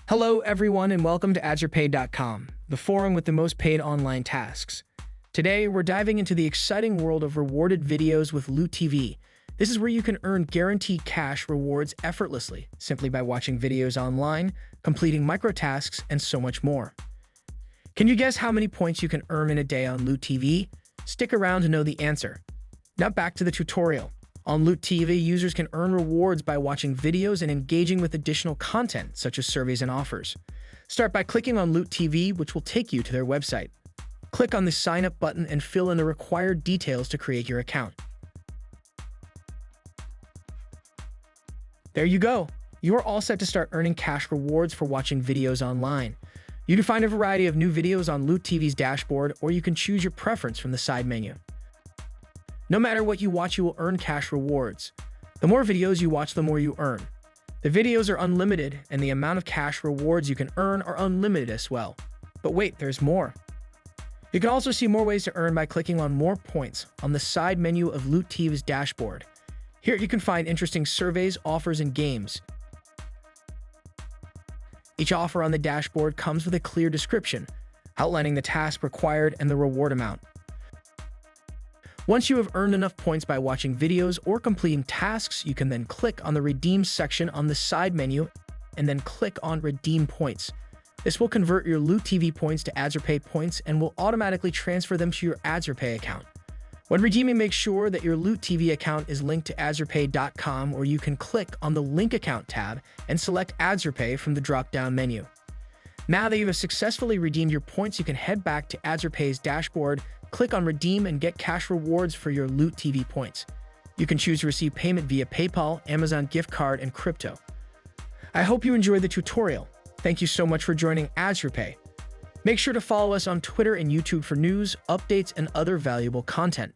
Hello, everyone, and welcome to Adsrepay.com, the forum with the most paid online tasks. Today, we're diving into the exciting world of rewarded videos with LootTV. This is where you can earn guaranteed cash rewards effortlessly, simply by watching videos online, completing microtasks, and so much more. Can you guess how many points you can earn in a day on LootTV? Stick around to know the answer. Now back to the tutorial. On LootTV, users can earn rewards by watching videos and engaging with additional content, such as surveys and offers. Start by clicking on LootTV, which will take you to their website. Click on the Sign Up button and fill in the required details to create your account. There you go. You are all set to start earning cash rewards for watching videos online. You can find a variety of new videos on LootTV's dashboard, or you can choose your preference from the side menu. No matter what you watch, you will earn cash rewards. The more videos you watch, the more you earn. The videos are unlimited, and the amount of cash rewards you can earn are unlimited as well. But wait, there's more. You can also see more ways to earn by clicking on More Points on the side menu of LootTV's dashboard. Here you can find interesting surveys, offers, and games. Each offer on the dashboard comes with a clear description, outlining the task required and the reward amount. Once you have earned enough points by watching videos or completing tasks, you can then click on the Redeem section on the side menu and then click on Redeem Points. This will convert your LootTV points to Adsrepay points and will automatically transfer them to your Adsrepay account. When redeeming, make sure that your LootTV account is linked to Adsrepay.com, or you can click on the Link Account tab and select Adsrepay from the drop-down menu. Now that you have successfully redeemed your points, you can head back to Adsrepay's dashboard, click on Redeem, and get cash rewards for your LootTV points. You can choose to receive payment via PayPal, Amazon gift card, and crypto. I hope you enjoyed the tutorial. Thank you so much for joining Adsrepay. Make sure to follow us on Twitter and YouTube for news, updates, and other valuable content.